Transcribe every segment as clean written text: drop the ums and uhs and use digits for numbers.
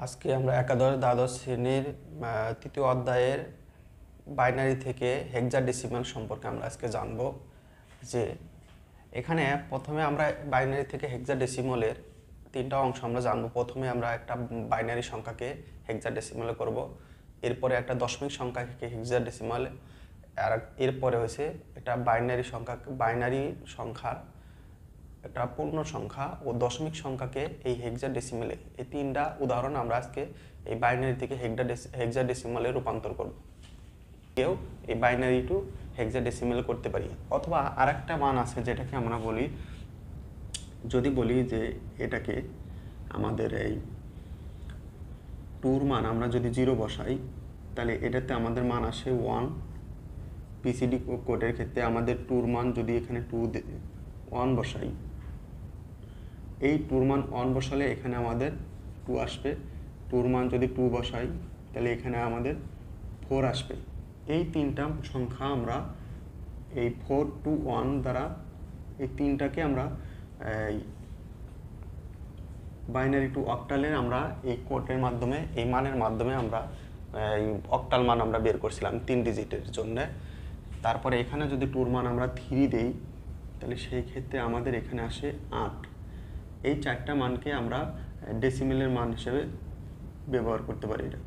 আজকে আমরা একাদশ দ্বাদশ শ্রেণীর তৃতীয় অধ্যায়ের বাইনারি থেকে হেক্সাডেসিমাল সম্পর্কে আমরা আজকে জানব। যে এখানে প্রথমে আমরা বাইনারি থেকে হেক্সাডেসিমালের তিনটা অংশ আমরা জানব। প্রথমে আমরা একটা বাইনারি সংখ্যাকে হেক্সাডেসিমালে করব, এরপরে একটা দশমিক সংখ্যাকে হেক্সাডেসিমালে, আর এরপরে হয়েছে একটা বাইনারি সংখ্যার একটা পূর্ণ সংখ্যা ও দশমিক সংখ্যাকে এই হেক্সাডেসিমালে, এই তিনটা উদাহরণ আমরা আজকে এই বাইনারি থেকে হেক্সাডেসিমালে রূপান্তর করব। কেউ এই বাইনারি টু হেক্সাডেসিমাল করতে পারি, অথবা আরেকটা মান আছে যেটাকে আমরা বলি, যদি বলি যে এটাকে আমাদের এই টুর মান আমরা যদি 0 বসাই, তাহলে এটাতে আমাদের মান আসে 1। পিসিডি কোডের ক্ষেত্রে আমাদের টুর মান যদি এখানে 1 বসাই, এই টুর মান 1 বসালে এখানে আমাদের 2 আসবে। টুর মান যদি 2 বসাই, তাহলে এখানে আমাদের 4 আসবে। এই তিনটা সংখ্যা আমরা এই 4 2 1 দ্বারা এই তিনটাকে আমরা বাইনারি টু অক্টালের আমরা এই কোডের মাধ্যমে, এই মানের মাধ্যমে আমরা এই অক্টাল মান আমরা বের করছিলাম 3 ডিজিটের জন্য। তারপরে এখানে যদি টুর মান আমরা 3 দেই, তাহলে সেই ক্ষেত্রে আমাদের এখানে আসে 8। এই চারটা মানকে আমরা ডেসিমেলের মান হিসেবে ব্যবহার করতে পারি এটা।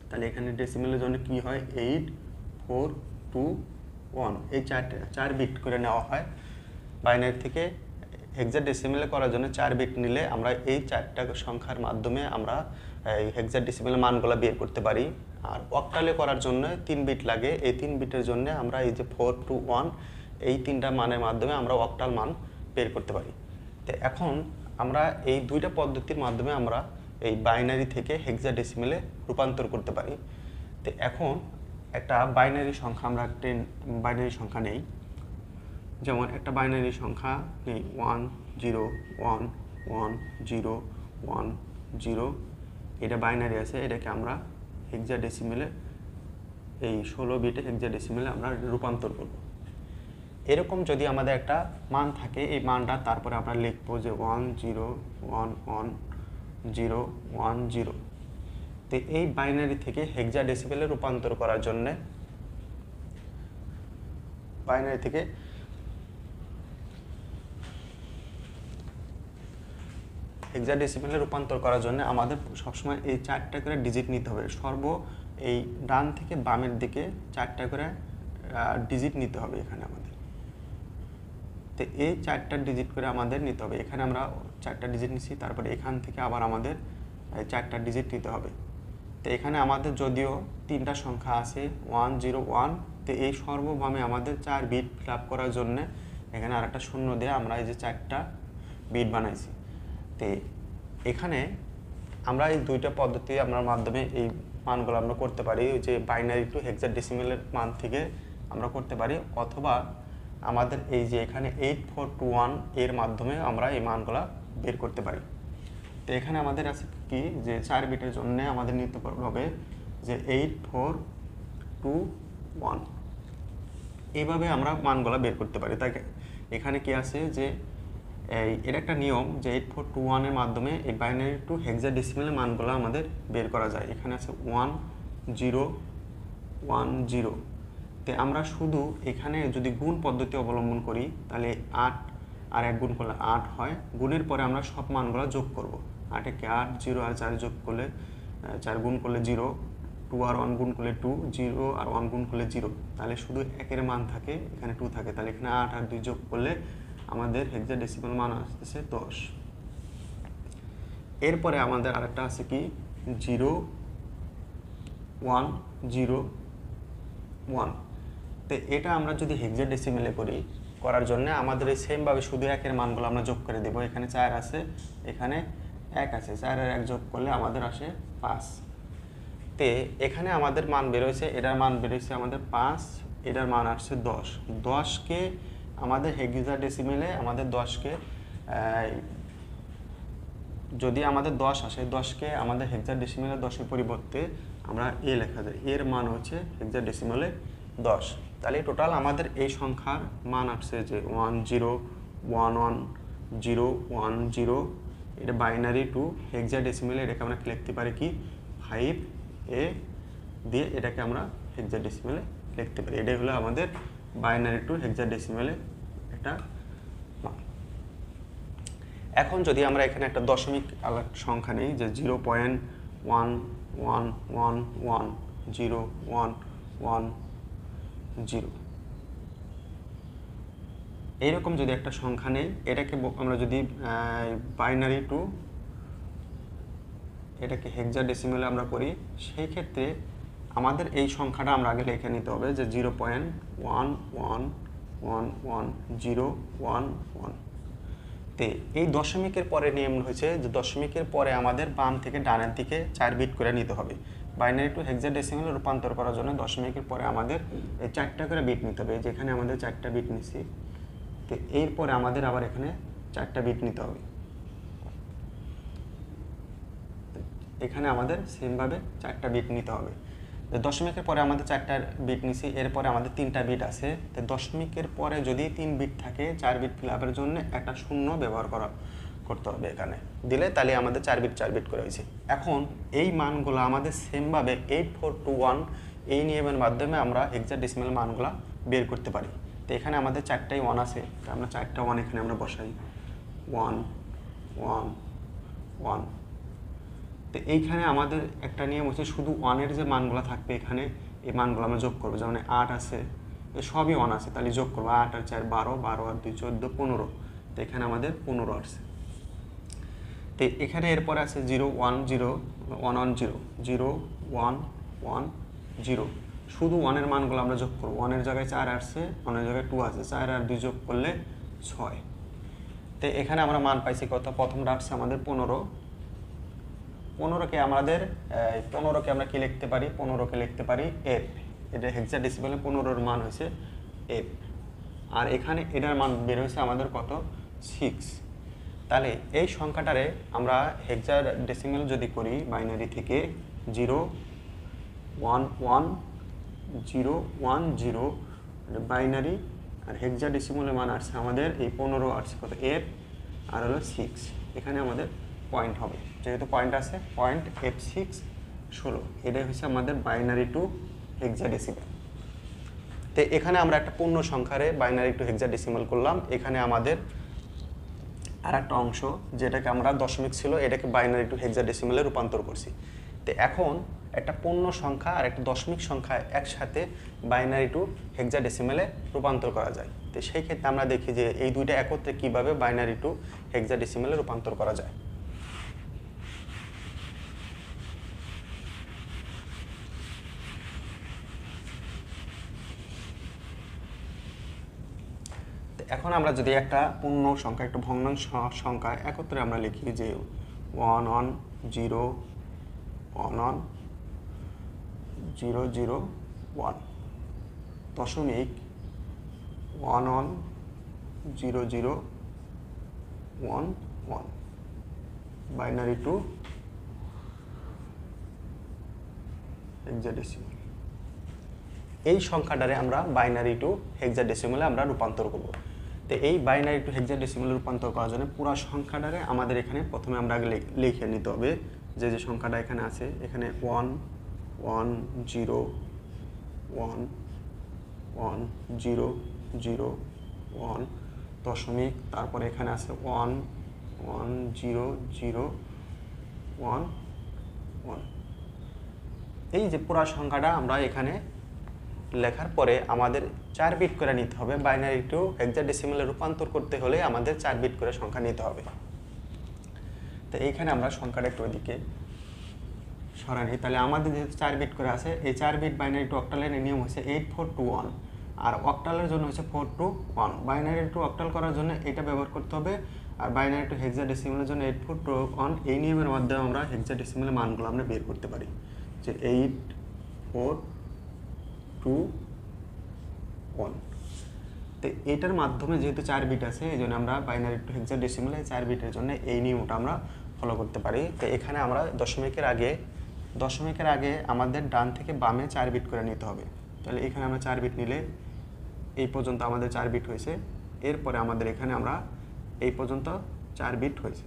তাহলে এখানে ডেসিমেলের জন্য কি হয়, 8 4 2 1, এই 4 বিট করে নেওয়া হয়। বাইনারি থেকে হেক্সাডেসিমেলে করার জন্য 4 বিট নিলে আমরা এই 4টা সংখ্যার মাধ্যমে আমরা এই হেক্সাডেসিমেলের মানগুলো বের করতে পারি। আর অক্টালে করার জন্য 3 বিট লাগে। এই 3 বিটের জন্য আমরা এই যে 4 2 1, এই তিনটা মানের মাধ্যমে আমরা অক্টাল মান বের করতে পারি। তো এখন আমরা এই দুইটা পদ্ধতির মাধ্যমে আমরা এই বাইনারি থেকে হেক্সাডেসিমেলে রূপান্তর করতে পারি। তো এখন একটা বাইনারি সংখ্যা আমরা বাইনারি সংখ্যা নেই, যেমন একটা বাইনারি সংখ্যা নেই 1 0 1 1 0 1 0। এটা বাইনারি আছে, এটাকে আমরা হেক্সাডেসিমেলে, এই 16 বিটে হেক্সাডেসিমেলে আমরা রূপান্তর করব। এরকম যদি আমাদের একটা মান থাকে, এই মানটা তারপরে আমরা লিখবো যে 1 0 1 1 0 1 0। তো এই বাইনারি থেকে হেক্সাডেসিমেলে রূপান্তর করার জন্য, বাইনারি থেকে হেক্সাডেসিমেলে রূপান্তর করার জন্য আমাদের সবসময় এই 4টা করে ডিজিট নিতে হবে। এই ডান থেকে বামের দিকে 4টা করে ডিজিট নিতে হবে এখানে আমাদের। তো এই 4টা ডিজিট করে আমাদের নিতে হবে। এখানে আমরা 4টা ডিজিট নিচ্ছি, তারপরে এখান থেকে আবার আমাদের 4টা ডিজিট নিতে হবে। তো এখানে আমাদের যদিও 3টা সংখ্যা আছে 1 0 1, তো এই সর্ববামে আমাদের 4 বিট ফিল আপ করার জন্য এখানে আরেকটা শূন্য দিয়ে আমরা এই যে 4টা বিট বানাইছি। তো এখানে আমরা এই দুইটা পদ্ধতি আমরা মাধ্যমে এই মানগুলো আমরা করতে পারি, যে বাইনারি টু হেক্সাডেসিমেলের মান থেকে আমরা করতে পারি, অথবা আমাদের এই যে এখানে 8421 এর মাধ্যমে আমরা এই মানগুলো বের করতে পারি। তো এখানে আমাদের আছে কি, যে 4 বিটের জন্য আমাদের নিতে হবে যে 8421, এইভাবে আমরা মানগুলো বের করতে পারি। তাই এখানে কি আছে যে এটা একটা নিয়ম যে 8421 এর মাধ্যমে এই বাইনারি টু হেক্সাডেসিমেলের মানগুলো আমাদের বের করা যায়। এখানে আছে 1 0 1 0। তো আমরা শুধু এখানে যদি গুণ পদ্ধতি অবলম্বন করি, তাহলে 8 আর 1 গুণ করলে 8 হয়। গুণের পরে আমরা সব মানগুলো যোগ করব। 8 কে 8, 0 আর 4 যোগ করলে 4 গুণ করলে 0, 2 আর 1 গুণ করলে 2, 0 আর 1 গুণ করলে 0, তাহলে শুধু 1 এর মান থাকে, এখানে 2 থাকে। তাহলে এখানে 8 আর 2 যোগ করলে আমাদের হেক্সাডেসিমাল মান আসতেছে 10। এরপরে আমাদের আরেকটা আছে কি 0 1 0 1। তো এটা আমরা যদি হেক্সাডেসিমেলে করার জন্য আমাদের এই সেমভাবে শুধু 1 এর মানগুলো আমরা যোগ করে দেব। এখানে 4 আছে, এখানে 1 আছে, 4 আর 1 যোগ করলে আমাদের আসে 5। তে এখানে আমাদের মান বেরোয়েছে, এটার মান বেরোয়েছে আমাদের 5, এটার মান আসছে 10। 10কে আমাদের হেক্সাডেসিমেলে আমাদের 10কে যদি আমাদের 10 আসে, 10কে আমাদের হেক্সাডেসিমেলে 10-এর পরিবর্তে আমরা এ লেখা যায়, এর মান হচ্ছে হেক্সাডেসিমেলে 10। তাহলে টোটাল আমাদের এই সংখ্যার মান আসছে যে 1 0 1 1 0 1 0। এটা বাইনারি টু হেক্সাডেসিমেলে এটাকে আমরা লিখতে পারি কি 5A দিয়ে এটাকে আমরা হেক্সাডেসিমেলে লিখতে পারি। এটাই হলো আমাদের বাইনারি টু হেক্সাডেসিমেলে একটা মান। এখন যদি আমরা এখানে একটা দশমিক সংখ্যা নেই যে 0.11110110 এইরকম যদি একটা সংখ্যা নেই, এটাকে আমরা যদি বাইনারি টু এটাকে হেক্সাডেসিমেলে আমরা করি, সেই ক্ষেত্রে আমাদের এই সংখ্যাটা আমরা আগে লিখে নিতে হবে যে 0.11111011। তো এই দশমিকের পরে নিয়ম হয়েছে যে দশমিকের পরে আমাদের বাম থেকে ডানের দিকে 4 বিট করে নিতে হবে। বাইনারি টু হেক্সাডেসিমেলে রূপান্তর করার জন্য দশমিকের পরে আমাদের এই 4টা করে বিট নিতে হবে। যেখানে আমাদের 4টা বিট নিছি, তো এরপরে আমাদের আবার এখানে 4টা বিট নিতে হবে। এখানে আমাদের সেমভাবে 4টা বিট নিতে হবে। দশমিকের পরে আমাদের 4টা বিট নিছি, এরপরে আমাদের 3টা বিট আছে। তো দশমিকের পরে যদি 3 বিট থাকে, 4 বিট ফিল আপের জন্য একটা শূন্য ব্যবহার করতে হবে এখানে দিলে, তাহলে আমাদের 4 বিট করে হয়েছে। এখন এই মানগুলো আমাদের সেমভাবে 8421 এই নিয়মের মাধ্যমে আমরা হেক্সাডেসিমেল মানগুলো বের করতে পারি। তো এখানে আমাদের 4টাই 1 আছে, তো আমরা 4টা 1 এখানে আমরা বসাই 1 1 1। তো এইখানে আমাদের একটা নিয়ম হচ্ছে শুধু 1-এর যে মানগুলো থাকবে এখানে এই মানগুলো আমরা যোগ করবো। যেমন 8 আছে, সবই 1 আছে, তাহলে যোগ করবো 8 আর 4 12, 12 আর 2 14, 15। তো এখানে আমাদের 15 আসছে। তো এখানে এরপরে আছে 0 1 0 1 1 0 0 1 1 0। শুধু 1-এর মানগুলো আমরা যোগ করবো। 1-এর জায়গায় 4 আসছে, 1-এর জায়গায় 2 আছে, 4 আর 2 যোগ করলে 6। তো এখানে আমরা মান পাইছি কত? প্রথমটা আসছে আমাদের 15। 15কে আমরা কি লিখতে পারি? 15কে লিখতে পারি F। এটা হেক্সাডেসিমেলে 15-এর মান হয়েছে F। আর এখানে এটার মান বের হয়েছে আমাদের কত? 6। তাহলে এই সংখ্যাটারে আমরা হেক্সাডেসিমেল যদি করি বাইনারি থেকে 0 1 1 0 1 0 বাইনারি, আর হেক্সাডেসিমেলের মান আসছে আমাদের এই 15 আসছে কত? F আর হলো 6। এখানে আমাদের পয়েন্ট হবে, যেহেতু পয়েন্ট আছে, পয়েন্ট F6 16। এটাই হচ্ছে আমাদের বাইনারি টু হেক্সাডেসিমেল। তো এখানে আমরা একটা পূর্ণ সংখ্যারে বাইনারি টু হেক্সাডেসিমেল করলাম। এখানে আমাদের আর একটা অংশ যেটাকে আমরা দশমিক ছিল, এটাকে বাইনারি টু হেক্সাডেসিমেলে রূপান্তর করছি। তো এখন একটা পূর্ণ সংখ্যা আর একটা দশমিক সংখ্যা একসাথে বাইনারি টু হেক্সাডেসিমেলে রূপান্তর করা যায়। তো সেই ক্ষেত্রে আমরা দেখি যে এই দুইটা একত্রে কিভাবে বাইনারি টু হেক্সাডেসিমেলে রূপান্তর করা যায়। এখন আমরা যদি একটা পূর্ণ সংখ্যা, একটা ভগ্নাংশ সংখ্যা একত্রে আমরা লিখি যে 1 1 0 1 1 0 0 1 দশমিক 1 1 0 0 1 1 বাইনারি টু হেক্সাডেসিমেল। এই সংখ্যাটারে আমরা বাইনারি টু হেক্সাডেসিমেলে আমরা রূপান্তর করব। তো এই বাইনারি টু হেক্সাডেসিমেলে রূপান্তর করার জন্য পুরো সংখ্যাটারে আমাদের এখানে প্রথমে আমরা আগে লিখে নিতে হবে যে সংখ্যাটা এখানে আছে। এখানে 1 1 0 1 1 0 0 1 দশমিক, তারপরে এখানে আছে 1 1 0 0 1 1। এই যে পুরো সংখ্যাটা আমরা এখানে লেখার পরে আমাদের 4 বিট করে নিতে হবে। বাইনারি টু হেক্সাডেসিমেলে রূপান্তর করতে হলে আমাদের 4 বিট করে সংখ্যা নিতে হবে। তো এইখানে আমরা সংখ্যাটা একটু ওইদিকে সরানি, তাহলে আমাদের যেহেতু 4 বিট করে আছে, এই 4 বিট বাইনারি টু অক্টালের নিয়ম হচ্ছে 8421, আর অক্টালের জন্য হচ্ছে 421। বাইনারি টু অক্টাল করার জন্য এটা ব্যবহার করতে হবে, আর বাইনারি টু হেক্সাডেসিমেলের জন্য 8421। এই নিয়মের মাধ্যমে আমরা হেক্সাডেসিমেলের মানগুলো আমরা বের করতে পারি যে 8421। তো এটার মাধ্যমে যেহেতু 4 বিট আছে, এই জন্য আমরা বাইনারি টু হেক্সাডেসিমেলে 4 বিটের জন্য এই নিয়মটা আমরা ফলো করতে পারি। তো এখানে আমরা দশমিকের আগে আমাদের ডান থেকে বামে 4 বিট করে নিতে হবে। তাহলে এখানে আমরা 4 বিট নিলে এই পর্যন্ত আমাদের 4 বিট হয়েছে। এরপরে আমাদের এখানে আমরা এই পর্যন্ত 4 বিট হয়েছে।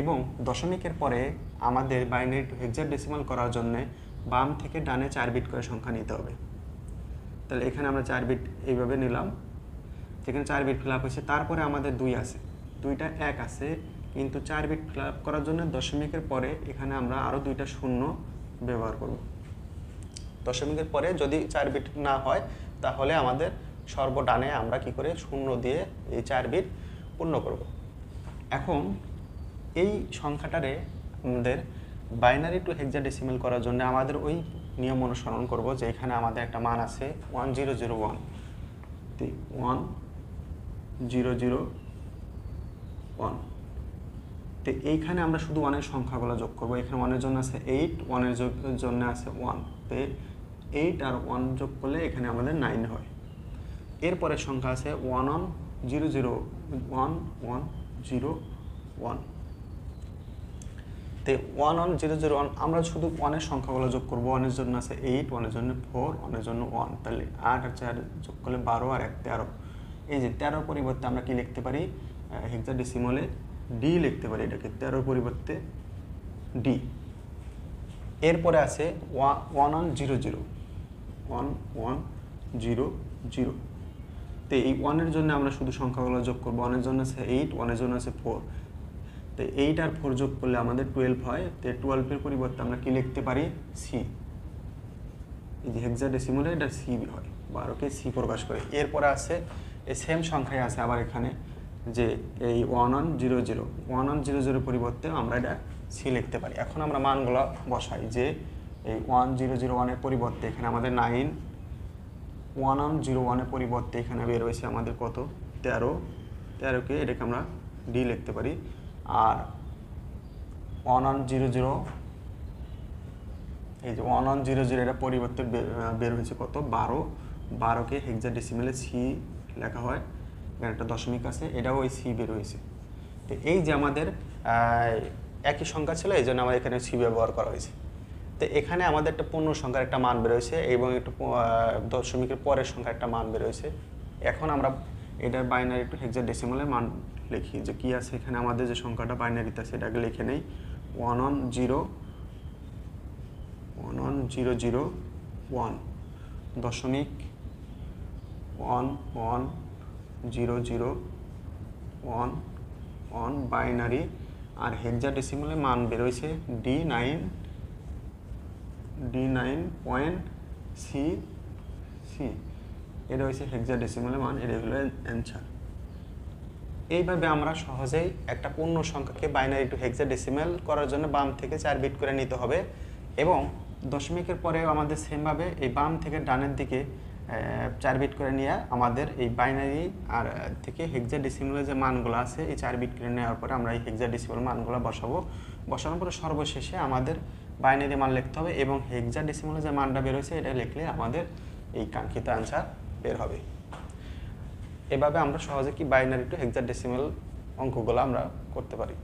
এবং দশমিকের পরে আমাদের বাইনারি টু হেক্সাডেসিমাল করার জন্য বাম থেকে ডানে 4 বিট করে সংখ্যা নিতে হবে। তাহলে এখানে আমরা 4 বিট এইভাবে নিলাম, যেখানে 4 বিট ফিল আপ হয়েছে। তারপরে আমাদের 2 আছে, 2টা 1 আছে, কিন্তু 4 বিট ফিল আপ করার জন্য দশমিকের পরে এখানে আমরা আরও 2টা শূন্য ব্যবহার করব। দশমিকের পরে যদি 4 বিট না হয় তাহলে আমাদের সর্বডানে আমরা কি করে শূন্য দিয়ে এই 4 বিট পূর্ণ করব। এখন এই সংখ্যাটারে আমাদের বাইনারি টু হেক্সাডেসিমাল করার জন্য আমাদের ওই নিয়ম অনুসরণ করব যে এখানে আমাদের একটা মান আছে 1001, 1001। তো এইখানে আমরা শুধু 1-এর সংখ্যাগুলো যোগ করব। এখানে 1-এর জন্য আছে 8, 1-এর জন্য আছে 1। তো 8 আর 1 যোগ করলে এখানে আমাদের 9 হয়। এরপরে সংখ্যা আছে 11001101। তো 110001 আমরা শুধু 1-এর সংখ্যাগুলো যোগ করব। 1-এর জন্য আছে 8, 1-এর জন্য 4, 1-এর জন্য 1। তাহলে 8 আর 4 যোগ করলে 12 আর 1 13। এই যে 13 পরিবর্তে আমরা কি লিখতে পারি, হেক্সাডেসিমালে ডি লিখতে পারি, এটাকে 13 পরিবর্তে ডি। এরপরে আছে 1100, 1100। তো এই 1-এর জন্য আমরা শুধু সংখ্যাগুলো যোগ করব। 1-এর জন্য আছে 8, 1-এর জন্য আছে 4। তো 8 আর 4 যোগ করলে আমাদের 12 হয়। তো 12-এর পরিবর্তে আমরা কি লিখতে পারি, সি। এই যে হেক্সাডেসিমালে এটা সি হয়, 12কে সি প্রকাশ করে। এরপরে আছে এই সেম সংখ্যায় আছে আবার এখানে যে এই 1100 পরিবর্তে আমরা এটা সি লিখতে পারি। এখন আমরা মানগুলো বসাই যে এই 1001-এর পরিবর্তে এখানে আমাদের 9, 1101-এর পরিবর্তে এখানে বের হয়েছে আমাদের কত, 13। 13কে এটাকে আমরা ডি লিখতে পারি। আর 1100, এই যে 1100 এটা পরিবর্তে বের হয়েছে কত, 12। 12কে হেক্সাডেসিমালে সি লেখা হয়, এখানে একটা দশমিক আছে, এটাও ওই সি বের হয়েছে। তো এই যে আমাদের একই সংখ্যা ছিল, এই জন্য আমাদের এখানে সি ব্যবহার করা হয়েছে। তো এখানে আমাদের একটা পূর্ণ সংখ্যার একটা মান বেরোয়েছে এবং একটু দশমিকের পরের সংখ্যার একটা মান বেরোয়েছে। এখন আমরা এটার বাইনারি টু হেক্সাডেসিমালের মান লিখি যে কী আছে। এখানে আমাদের যে সংখ্যাটা বাইনারিতে আছে এটাকে লিখে নেই 11001 দশমিক 110011 বাইনারি। আর হেক্সাডেসিমালে মান বেরোয়েছে D9.C। এটা হচ্ছে হেক্সাডেসিমালের মান, এটা হলো অ্যান্সার। এইভাবে আমরা সহজেই একটা পূর্ণ সংখ্যাকে বাইনারি টু হেক্সাডেসিমাল করার জন্য বাম থেকে 4 বিট করে নিতে হবে। এবং দশমিকের পরে আমাদের সেমভাবে এই বাম থেকে ডানের দিকে 4 বিট করে নিয়ে আমাদের এই বাইনারি আর থেকে হেক্সাডেসিমালের যে মানগুলো আছে এই 4 বিট করে নেওয়ার পরে আমরা এই হেক্সাডেসিমাল মানগুলো বসাবো। বসানোর পরে সর্বশেষে আমাদের বাইনারি মান লিখতে হবে এবং হেক্সাডেসিমালের যে মানটা বের হয়েছে এটা লিখলে আমাদের এই কাঙ্ক্ষিত অ্যান্সার বের হবে। এভাবে আমরা সহজে কি বাইনারি টু হেক্সাডেসিমাল অঙ্কগুলো আমরা করতে পারি।